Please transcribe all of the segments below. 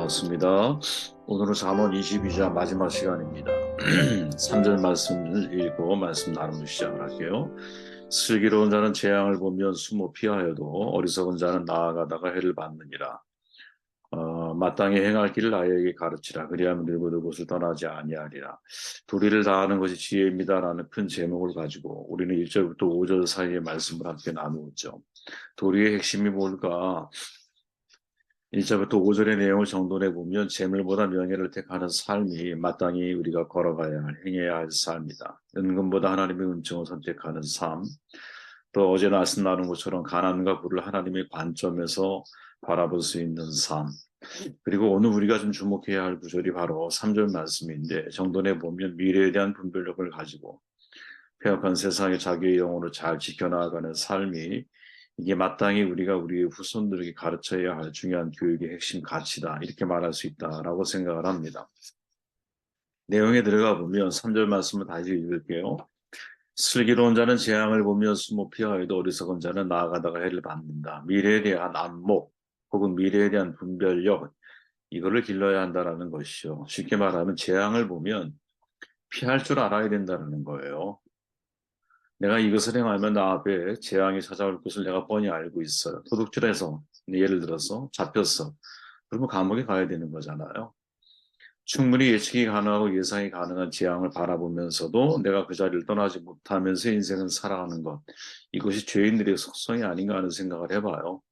반갑습니다. 오늘은 잠언 22장 마지막 시간입니다. 3절 말씀을 읽고 말씀 나누는 시작을 할게요. 슬기로운 자는 재앙을 보면 숨어 피하여도 어리석은 자는 나아가다가 해를 받느니라. 마땅히 행할 길을 아이에게 가르치라. 그리하면 늙어도 그것을 떠나지 아니하리라. 도리를 다하는 것이 지혜입니다라는 큰 제목을 가지고 우리는 1절부터 5절 사이의 말씀을 함께 나누었죠. 도리의 핵심이 뭘까? 1절부터 5절의 내용을 정돈해 보면 재물보다 명예를 택하는 삶이 마땅히 우리가 걸어가야 할, 행해야 할 삶이다. 은금보다 하나님의 은총을 선택하는 삶, 또 어제 말씀 나눈 것처럼 가난과 부를 하나님의 관점에서 바라볼 수 있는 삶, 그리고 오늘 우리가 좀 주목해야 할 구절이 바로 3절 말씀인데 정돈해 보면 미래에 대한 분별력을 가지고 폐역한 세상에 자기의 영혼을 잘 지켜나가는 삶이 이게 마땅히 우리가 우리의 후손들에게 가르쳐야 할 중요한 교육의 핵심 가치다. 이렇게 말할 수 있다라고 생각을 합니다. 내용에 들어가 보면 3절 말씀을 다시 읽을게요. 슬기로운 자는 재앙을 보며 숨어 피하여도 어리석은 자는 나아가다가 해를 받는다. 미래에 대한 안목 혹은 미래에 대한 분별력 이거를 길러야 한다라는 것이죠. 쉽게 말하면 재앙을 보면 피할 줄 알아야 된다는 거예요. 내가 이것을 행하면 나 앞에 재앙이 찾아올 것을 내가 뻔히 알고 있어요. 도둑질해서 예를 들어서 잡혔어. 그러면 감옥에 가야 되는 거잖아요. 충분히 예측이 가능하고 예상이 가능한 재앙을 바라보면서도 내가 그 자리를 떠나지 못하면서 인생을 살아가는 것. 이것이 죄인들의 속성이 아닌가 하는 생각을 해봐요.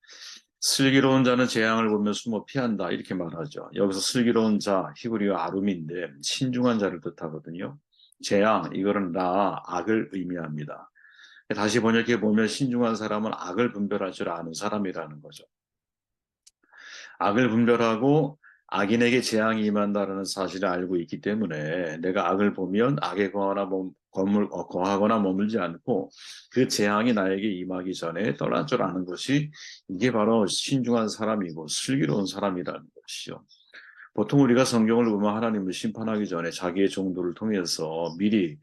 슬기로운 자는 재앙을 보며 숨어 피한다. 이렇게 말하죠. 여기서 슬기로운 자, 히브리어 아름인데 신중한 자를 뜻하거든요. 재앙, 이거는 악을 의미합니다. 다시 번역해 보면 신중한 사람은 악을 분별할 줄 아는 사람이라는 거죠. 악을 분별하고 악인에게 재앙이 임한다는 사실을 알고 있기 때문에 내가 악을 보면 악에 거하거나 머물지 않고 그 재앙이 나에게 임하기 전에 떠날 줄 아는 것이 이게 바로 신중한 사람이고 슬기로운 사람이라는 것이죠. 보통 우리가 성경을 보면 하나님을 심판하기 전에 자기의 종도를 통해서 미리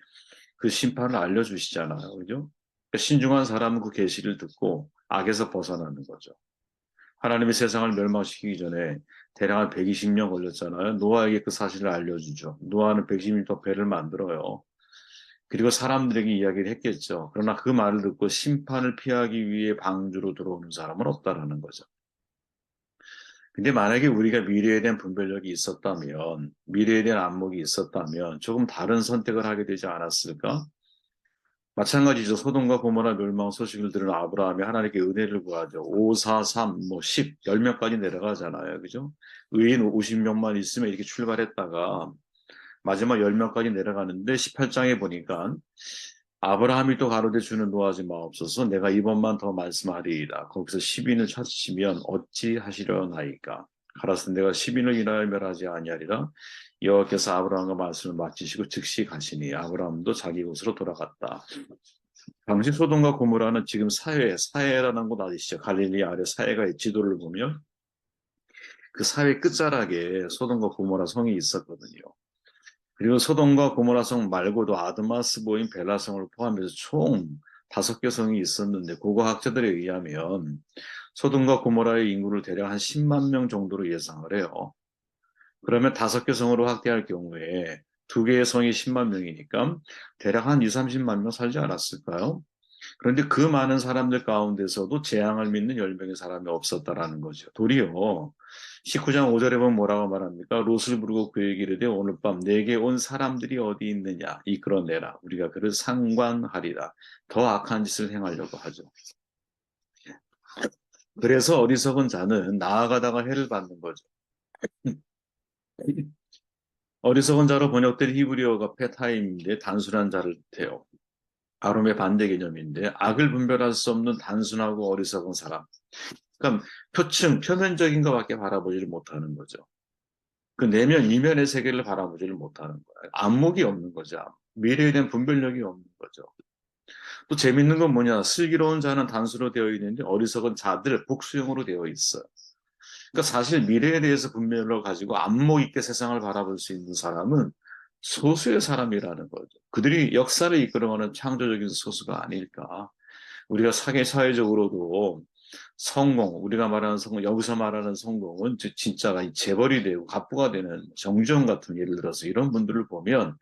그 심판을 알려주시잖아요. 그죠? 신중한 사람은 그 계시를 듣고 악에서 벗어나는 거죠. 하나님이 세상을 멸망시키기 전에 대략 한 120년 걸렸잖아요. 노아에게 그 사실을 알려주죠. 노아는 120년 동안 배를 만들어요. 그리고 사람들에게 이야기를 했겠죠. 그러나 그 말을 듣고 심판을 피하기 위해 방주로 들어오는 사람은 없다라는 거죠. 근데 만약에 우리가 미래에 대한 분별력이 있었다면, 미래에 대한 안목이 있었다면 조금 다른 선택을 하게 되지 않았을까? 마찬가지죠. 소돔과 고모라 멸망 소식을 들은 아브라함이 하나님께 은혜를 구하죠. 5, 4, 3, 10, 10명까지 내려가잖아요. 그죠? 의인 50명만 있으면 이렇게 출발했다가 마지막 10명까지 내려가는데 18장에 보니까 아브라함이 또 가로되 주는 노하지 마옵소서 내가 이번만 더 말씀하리이다. 거기서 10인을 찾으시면 어찌 하시려나이까. 가라사 내가 10인을 인하여 멸하지 아니하리라. 여호와께서 아브라함과 말씀을 마치시고 즉시 가시니 아브라함도 자기 곳으로 돌아갔다. 당시 소돔과 고모라는 지금 사해라는 곳 아시죠? 갈릴리 아래 사해가 지도를 보면 그 사해 끝자락에 소돔과 고모라 성이 있었거든요. 그리고 소돔과 고모라 성 말고도 아드마스보인 벨라성을 포함해서 총 5개 성이 있었는데 고고학자들에 의하면 소돔과 고모라의 인구를 대략 한 10만 명 정도로 예상을 해요. 그러면 5개 성으로 확대할 경우에 2개의 성이 10만 명이니까 대략 한 2, 30만 명 살지 않았을까요? 그런데 그 많은 사람들 가운데서도 재앙을 믿는 10명의 사람이 없었다라는 거죠. 도리어 19장 5절에 보면 뭐라고 말합니까? 롯을 부르고 그에게 이르되 오늘 밤 내게 온 사람들이 어디 있느냐 이끌어내라. 우리가 그를 상관하리라. 더 악한 짓을 행하려고 하죠. 그래서 어리석은 자는 나아가다가 해를 받는 거죠. 어리석은 자로 번역된 히브리어가 페타임인데 단순한 자를 뜻해요. 아롬의 반대 개념인데 악을 분별할 수 없는 단순하고 어리석은 사람. 그러니까 표면적인 것밖에 바라보지를 못하는 거죠. 그 내면, 이면의 세계를 바라보지를 못하는 거예요. 안목이 없는 거죠. 미래에 대한 분별력이 없는 거죠. 또 재밌는 건 뭐냐. 슬기로운 자는 단수로 되어 있는데 어리석은 자들 복수형으로 되어 있어요. 그러니까 사실 미래에 대해서 분별을 가지고 안목 있게 세상을 바라볼 수 있는 사람은 소수의 사람이라는 거죠. 그들이 역사를 이끌어가는 창조적인 소수가 아닐까. 우리가 사회적으로도 성공, 우리가 말하는 성공, 여기서 말하는 성공은 진짜가 재벌이 되고 갑부가 되는 정주영 같은 예를 들어서 이런 분들을 보면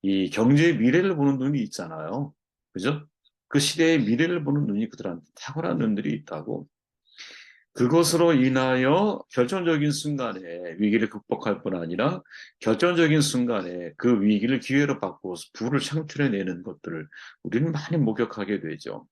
이 경제의 미래를 보는 눈이 있잖아요. 그죠? 그 시대의 미래를 보는 눈이 그들한테 탁월한 눈들이 있다고. 그것으로 인하여 결정적인 순간에 위기를 극복할 뿐 아니라 결정적인 순간에 그 위기를 기회로 바꾸어서 부를 창출해내는 것들을 우리는 많이 목격하게 되죠.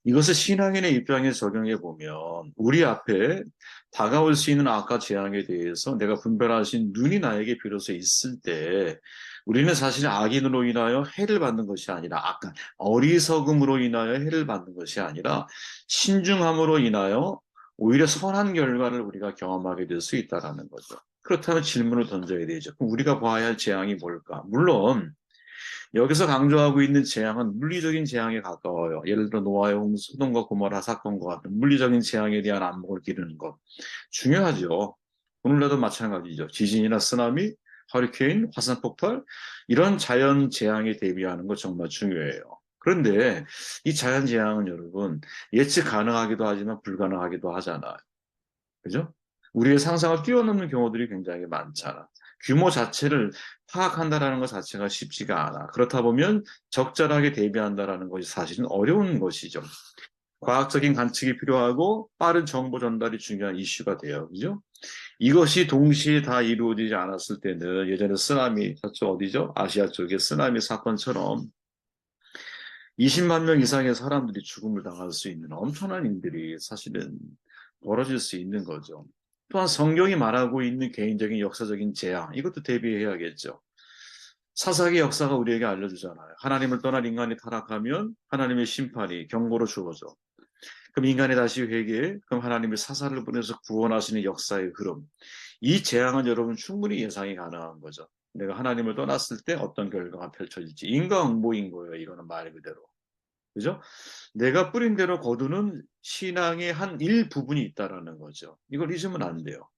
이것을 신앙인의 입장에서 적용해 보면 우리 앞에 다가올 수 있는 악과 재앙에 대해서 내가 분별할 수 있는 눈이 나에게 비로소 있을 때 우리는 사실 악인으로 인하여 해를 받는 것이 아니라 아까 어리석음으로 인하여 해를 받는 것이 아니라 신중함으로 인하여 오히려 선한 결과를 우리가 경험하게 될 수 있다라는 거죠. 그렇다면 질문을 던져야 되죠. 그럼 우리가 봐야 할 재앙이 뭘까? 물론 여기서 강조하고 있는 재앙은 물리적인 재앙에 가까워요. 예를 들어 노아의 홍수, 소돔과 고모라 사건과 같은 물리적인 재앙에 대한 안목을 기르는 것 중요하죠. 오늘날도 마찬가지죠. 지진이나 쓰나미, 허리케인, 화산 폭발 이런 자연 재앙에 대비하는 것 정말 중요해요. 그런데 이 자연 재앙은 여러분 예측 가능하기도 하지만 불가능하기도 하잖아요. 그죠? 우리의 상상을 뛰어넘는 경우들이 굉장히 많잖아. 규모 자체를 파악한다라는 것 자체가 쉽지가 않아. 그렇다 보면 적절하게 대비한다라는 것이 사실은 어려운 것이죠. 과학적인 관측이 필요하고 빠른 정보 전달이 중요한 이슈가 돼요. 그죠? 이것이 동시에 다 이루어지지 않았을 때는 예전에 쓰나미, 저쪽 어디죠? 아시아 쪽의 쓰나미 사건처럼 20만 명 이상의 사람들이 죽음을 당할 수 있는 엄청난 일들이 사실은 벌어질 수 있는 거죠. 또한 성경이 말하고 있는 개인적인 역사적인 재앙, 이것도 대비해야겠죠. 사사기 역사가 우리에게 알려주잖아요. 하나님을 떠난 인간이 타락하면 하나님의 심판이 경고로 주어져. 그럼 인간이 다시 회개해, 그럼 하나님의 사사를 보내서 구원하시는 역사의 흐름. 이 재앙은 여러분 충분히 예상이 가능한 거죠. 내가 하나님을 떠났을 때 어떤 결과가 펼쳐질지. 인과응보인 거예요. 이거는 말 그대로. 그죠? 내가 뿌린 대로 거두는 신앙의 한 일부분이 있다라는 거죠. 이걸 잊으면 안 돼요.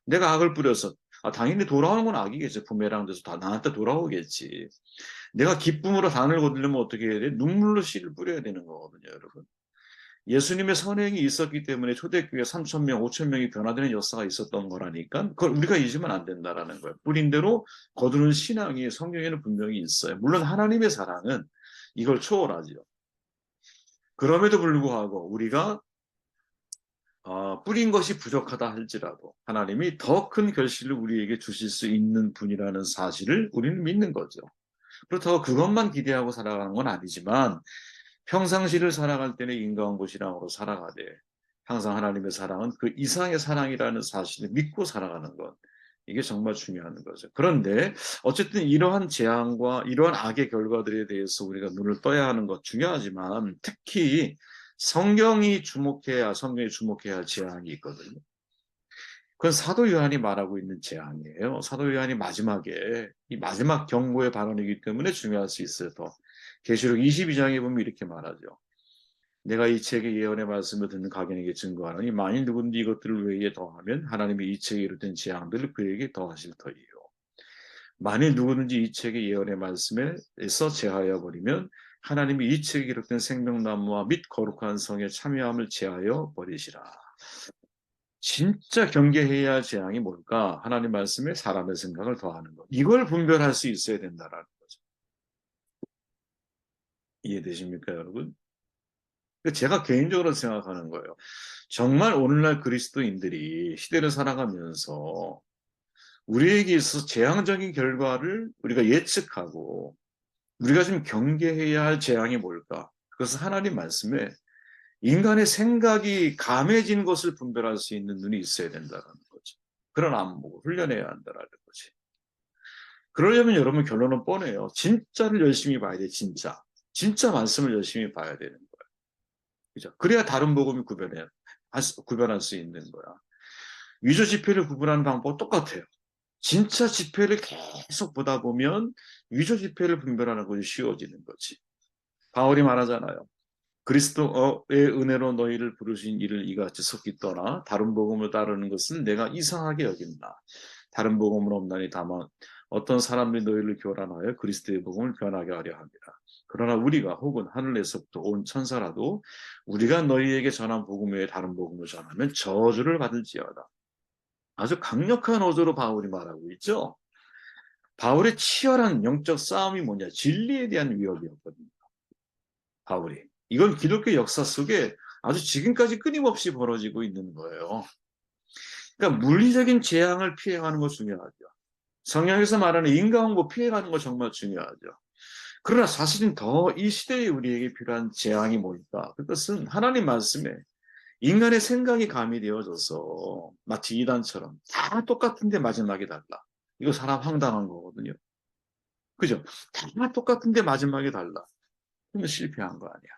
내가 악을 뿌려서 당연히 돌아오는 건 악이겠죠. 부메랑 돼서 다 나한테 돌아오겠지. 내가 기쁨으로 단을 거두려면 어떻게 해야 돼? 눈물로 씨를 뿌려야 되는 거거든요, 여러분. 예수님의 선행이 있었기 때문에 초대교회 3천 명, 5천 명이 변화되는 역사가 있었던 거라니까 그걸 우리가 잊으면 안 된다라는 거예요. 뿌린 대로 거두는 신앙이 성경에는 분명히 있어요. 물론 하나님의 사랑은 이걸 초월하죠. 그럼에도 불구하고 우리가 뿌린 것이 부족하다 할지라도 하나님이 더 큰 결실을 우리에게 주실 수 있는 분이라는 사실을 우리는 믿는 거죠. 그렇다고 그것만 기대하고 살아가는 건 아니지만 평상시를 살아갈 때는 인간고 신앙으로 살아가되 항상 하나님의 사랑은 그 이상의 사랑이라는 사실을 믿고 살아가는 것. 이게 정말 중요한 거죠. 그런데 어쨌든 이러한 재앙과 이러한 악의 결과들에 대해서 우리가 눈을 떠야 하는 것 중요하지만 특히 성경이 주목해야 할 재앙이 있거든요. 그건 사도 요한이 말하고 있는 재앙이에요. 사도 요한이 마지막에 이 마지막 경고의 발언이기 때문에 중요할 수 있어요. 더 계시록 22장에 보면 이렇게 말하죠. 내가 이 책의 예언의 말씀을 듣는 각인에게 증거하노니 만일 누구든지 이것들을 외에 더하면 하나님이 이 책에 이르된 재앙들을 그에게 더하실 터이요. 만일 누구든지 이 책의 예언의 말씀에서 제하여 버리면 하나님이 이 책에 기록된 생명나무와 및 거룩한 성에 참여함을 제하여 버리시라. 진짜 경계해야 할 재앙이 뭘까? 하나님 말씀에 사람의 생각을 더하는 것. 이걸 분별할 수 있어야 된다라는 거죠. 이해되십니까, 여러분? 제가 개인적으로 생각하는 거예요. 정말 오늘날 그리스도인들이 시대를 살아가면서 우리에게 있어서 재앙적인 결과를 우리가 예측하고 우리가 지금 경계해야 할 재앙이 뭘까? 그것은 하나님 말씀에 인간의 생각이 감해진 것을 분별할 수 있는 눈이 있어야 된다는 거죠. 그런 안목을 훈련해야 한다는 거지. 그러려면 여러분 결론은 뻔해요. 진짜를 열심히 봐야 돼, 진짜. 진짜 말씀을 열심히 봐야 되는 거예요. 그죠? 그래야 다른 복음이 구별할 수 있는 거야. 위조 지폐를 구분하는 방법은 똑같아요. 진짜 지폐를 계속 보다 보면 위조 지폐를 분별하는 것이 쉬워지는 거지. 바울이 말하잖아요. 그리스도의 은혜로 너희를 부르신 이를 이같이 속히 떠나 다른 복음을 따르는 것은 내가 이상하게 여긴다. 다른 복음은 없나니 다만 어떤 사람들이 너희를 교란하여 그리스도의 복음을 변하게 하려 합니다. 그러나 우리가 혹은 하늘에서부터 온 천사라도 우리가 너희에게 전한 복음 외에 다른 복음을 전하면 저주를 받을지어다. 아주 강력한 어조로 바울이 말하고 있죠. 바울의 치열한 영적 싸움이 뭐냐? 진리에 대한 위협이었거든요. 바울이. 이건 기독교 역사 속에 아주 지금까지 끊임없이 벌어지고 있는 거예요. 그러니까 물리적인 재앙을 피해가는 거 중요하죠. 성경에서 말하는 인과응보 피해가는 거 정말 중요하죠. 그러나 사실은 더 이 시대에 우리에게 필요한 재앙이 뭘까? 그것은 하나님 말씀에 인간의 생각이 가미되어져서 마치 이단처럼 다 똑같은데 마지막이 달라. 이거 사람 황당한 거거든요. 그죠? 다 똑같은데 마지막이 달라. 그러면 실패한 거 아니야.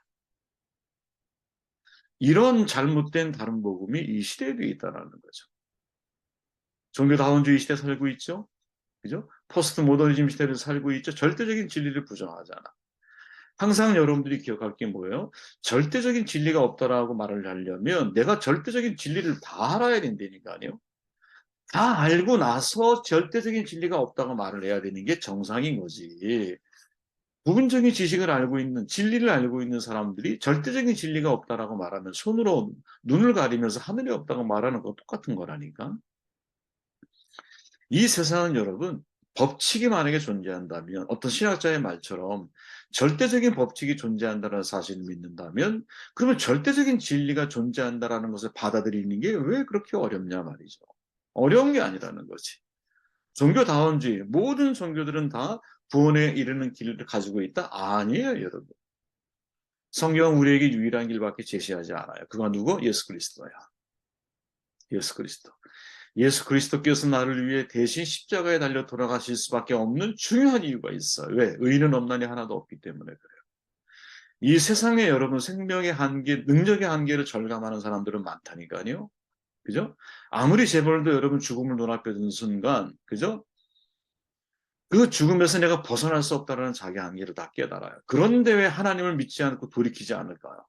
이런 잘못된 다른 복음이 이 시대에도 있다는 거죠. 종교다원주의 시대 살고 있죠? 그죠? 포스트 모더니즘 시대를 살고 있죠? 절대적인 진리를 부정하잖아. 항상 여러분들이 기억할 게 뭐예요? 절대적인 진리가 없다라고 말을 하려면 내가 절대적인 진리를 다 알아야 된다니까요. 다 알고 나서 절대적인 진리가 없다고 말을 해야 되는 게 정상인 거지. 부분적인 지식을 알고 있는, 진리를 알고 있는 사람들이 절대적인 진리가 없다라고 말하면 손으로 눈을 가리면서 하늘이 없다고 말하는 거 똑같은 거라니까. 이 세상은 여러분, 법칙이 만약에 존재한다면, 어떤 신학자의 말처럼 절대적인 법칙이 존재한다는 사실을 믿는다면, 그러면 절대적인 진리가 존재한다는 것을 받아들이는 게 왜 그렇게 어렵냐 말이죠. 어려운 게 아니라는 거지. 종교다원주의, 모든 종교들은 다 구원에 이르는 길을 가지고 있다? 아니에요, 여러분. 성경은 우리에게 유일한 길밖에 제시하지 않아요. 그가 누구? 예수 그리스도야. 예수 그리스도. 예수 그리스도께서 나를 위해 대신 십자가에 달려 돌아가실 수밖에 없는 중요한 이유가 있어요. 왜? 의인은 없나니 하나도 없기 때문에 그래요. 이 세상에 여러분 생명의 한계, 능력의 한계를 절감하는 사람들은 많다니까요. 그죠? 아무리 재벌도 여러분 죽음을 눈앞에 둔 순간, 그죠? 그 죽음에서 내가 벗어날 수 없다는 자기 한계를 다 깨달아요. 그런데 왜 하나님을 믿지 않고 돌이키지 않을까요?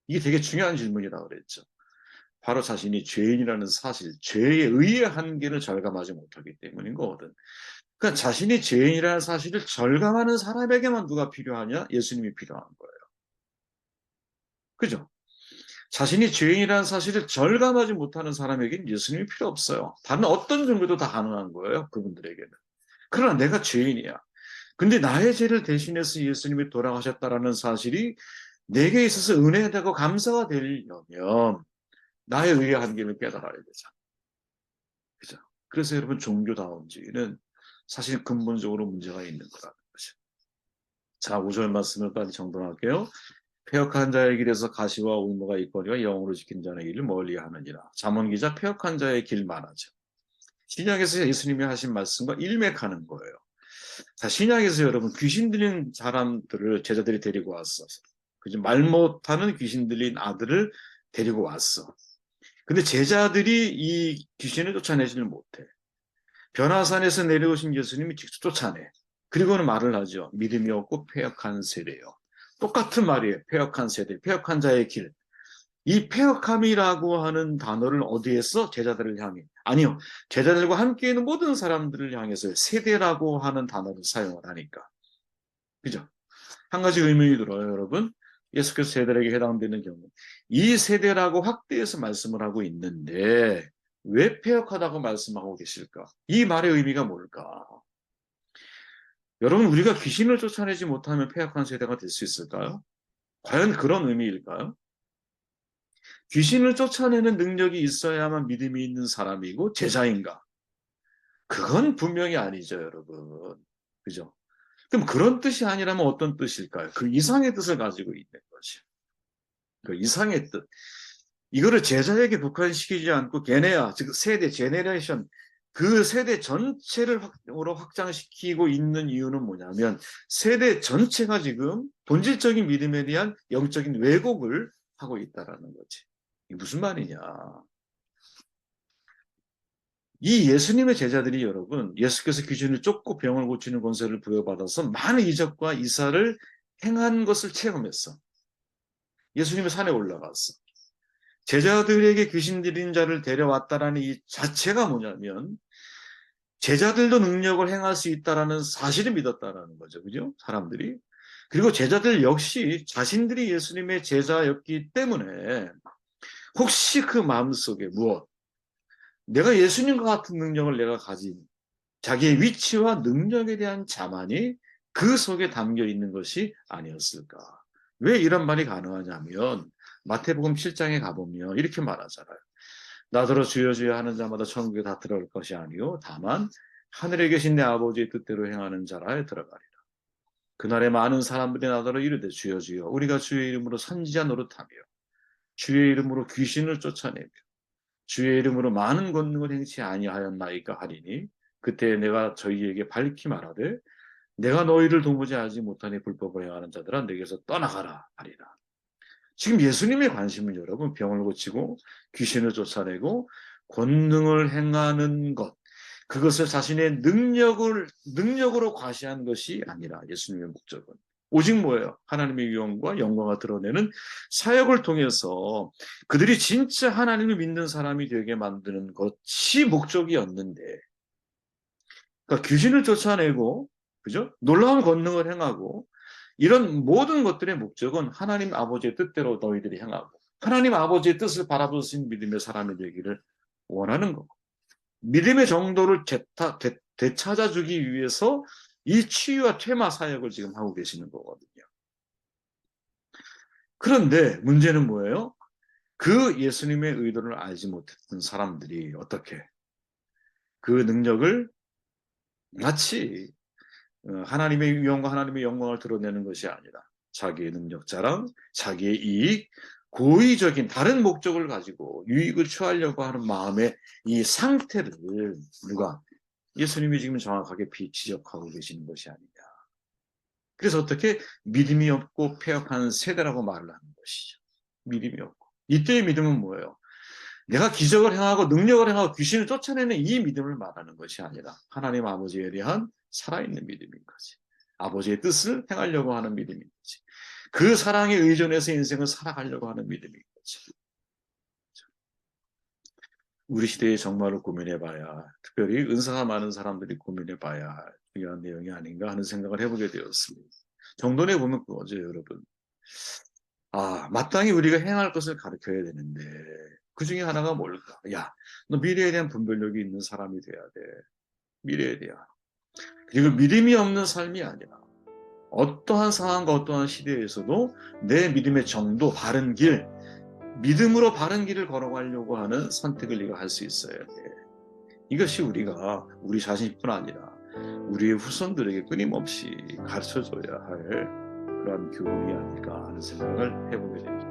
이게 되게 중요한 질문이라고 그랬죠. 바로 자신이 죄인이라는 사실, 죄의 의의 한계를 절감하지 못하기 때문인 거거든. 그러니까 자신이 죄인이라는 사실을 절감하는 사람에게만 누가 필요하냐? 예수님이 필요한 거예요. 그죠? 자신이 죄인이라는 사실을 절감하지 못하는 사람에게는 예수님이 필요 없어요. 다른 어떤 종교도 다 가능한 거예요. 그분들에게는. 그러나 내가 죄인이야. 근데 나의 죄를 대신해서 예수님이 돌아가셨다라는 사실이 내게 있어서 은혜되고 감사가 되려면 나의 의의 한계를 깨달아야 되잖아. 그죠? 그래서 여러분 종교다움주의는 사실 근본적으로 문제가 있는 거라는 거죠. 자, 5절 말씀을 빨리 정돈할게요. 패역한 자의 길에서 가시와 울무가 있거니와 영으로 지킨 자의 일을 멀리하느니라. 잠언기자 패역한 자의 길 말하죠. 신약에서 예수님이 하신 말씀과 일맥하는 거예요. 자, 신약에서 여러분 귀신 들린 사람들을 제자들이 데리고 왔어. 그죠? 말 못하는 귀신 들린 아들을 데리고 왔어. 근데 제자들이 이 귀신을 쫓아내지를 못해. 변화산에서 내려오신 예수님이 직접 쫓아내. 그리고는 말을 하죠. 믿음이 없고 패역한 세대요. 똑같은 말이에요. 패역한 세대, 패역한 자의 길. 이 패역함이라고 하는 단어를 어디에 써? 제자들을 향해. 아니요. 제자들과 함께 있는 모든 사람들을 향해서 세대라고 하는 단어를 사용을 하니까. 그죠? 한 가지 의문이 들어요, 여러분. 예수께서 세대에게 해당되는 경우. 이 세대라고 확대해서 말씀을 하고 있는데 왜 패역하다고 말씀하고 계실까? 이 말의 의미가 뭘까? 여러분, 우리가 귀신을 쫓아내지 못하면 패역한 세대가 될 수 있을까요? 과연 그런 의미일까요? 귀신을 쫓아내는 능력이 있어야만 믿음이 있는 사람이고 제자인가? 그건 분명히 아니죠, 여러분. 그죠? 그럼 그런 뜻이 아니라면 어떤 뜻일까요? 그 이상의 뜻을 가지고 있는 거죠. 그 이상의 뜻. 이거를 제자에게 국한시키지 않고 게네아, 즉 세대, 제네레이션, 그 세대 전체를 확장시키고 있는 이유는 뭐냐면 세대 전체가 지금 본질적인 믿음에 대한 영적인 왜곡을 하고 있다라는 거지. 이게 무슨 말이냐. 이 예수님의 제자들이 여러분, 예수께서 귀신을 쫓고 병을 고치는 권세를 부여받아서 많은 이적과 이사를 행한 것을 체험했어. 예수님의 산에 올라갔어. 제자들에게 귀신 들린 자를 데려왔다라는 이 자체가 뭐냐면 제자들도 능력을 행할 수 있다라는 사실을 믿었다라는 거죠. 그죠? 사람들이. 그리고 제자들 역시 자신들이 예수님의 제자였기 때문에 혹시 그 마음속에 무엇? 내가 예수님과 같은 능력을 내가 가진 자기의 위치와 능력에 대한 자만이 그 속에 담겨 있는 것이 아니었을까? 왜 이런 말이 가능하냐면 마태복음 7장에 가보면 이렇게 말하잖아요. 나더러 주여 주여 하는 자마다 천국에 다 들어갈 것이 아니요 다만 하늘에 계신 내 아버지의 뜻대로 행하는 자라에 들어가리라. 그날에 많은 사람들이 나더러 이르되 주여 주여 우리가 주의 이름으로 선지자 노릇하며 주의 이름으로 귀신을 쫓아내며 주의 이름으로 많은 권능을 행치 아니하였나이까 하리니 그때 내가 저희에게 밝히 말하되 내가 너희를 도무지 알지 못하니 불법을 행하는 자들아 내게서 떠나가라 하리라. 지금 예수님의 관심은 여러분 병을 고치고 귀신을 쫓아내고 권능을 행하는 것 그것을 자신의 능력으로 과시한 것이 아니라 예수님의 목적은 오직 뭐예요? 하나님의 위엄과 영광을 드러내는 사역을 통해서 그들이 진짜 하나님을 믿는 사람이 되게 만드는 것이 목적이었는데 그러니까 귀신을 쫓아내고 그죠? 놀라운 권능을 행하고 이런 모든 것들의 목적은 하나님 아버지의 뜻대로 너희들이 행하고 하나님 아버지의 뜻을 바라보신 믿음의 사람이 되기를 원하는 거고 믿음의 정도를 되찾아주기 위해서 이 치유와 퇴마 사역을 지금 하고 계시는 거거든요. 그런데 문제는 뭐예요? 그 예수님의 의도를 알지 못했던 사람들이 어떻게 그 능력을 마치 하나님의 위엄과 하나님의 영광을 드러내는 것이 아니라 자기의 능력 자랑, 자기의 이익, 고의적인 다른 목적을 가지고 유익을 취하려고 하는 마음의 이 상태를 누가 예수님이 지금 정확하게 지적하고 계시는 것이 아니냐. 그래서 어떻게 믿음이 없고 폐역한 세대라고 말을 하는 것이죠. 믿음이 없고. 이때의 믿음은 뭐예요? 내가 기적을 행하고 능력을 행하고 귀신을 쫓아내는 이 믿음을 말하는 것이 아니라 하나님 아버지에 대한 살아있는 믿음인 거지. 아버지의 뜻을 행하려고 하는 믿음인 거지. 그 사랑에 의존해서 인생을 살아가려고 하는 믿음인 거지. 우리 시대에 정말로 고민해봐야, 특별히 은사가 많은 사람들이 고민해봐야 할 중요한 내용이 아닌가 하는 생각을 해보게 되었습니다. 정돈해 보면 그거죠, 여러분. 마땅히 우리가 행할 것을 가르쳐야 되는데 그 중에 하나가 뭘까? 야, 너 미래에 대한 분별력이 있는 사람이 돼야 돼. 미래에 대한. 그리고 믿음이 없는 삶이 아니라 어떠한 상황과 어떠한 시대에서도 내 믿음의 정도, 바른 길, 믿음으로 바른 길을 걸어가려고 하는 선택을 네가 할 수 있어야 돼. 이것이 우리가 우리 자신뿐 아니라 우리의 후손들에게 끊임없이 가르쳐줘야 할 그런 교훈이 아닐까 하는 생각을 해보게 됩니다.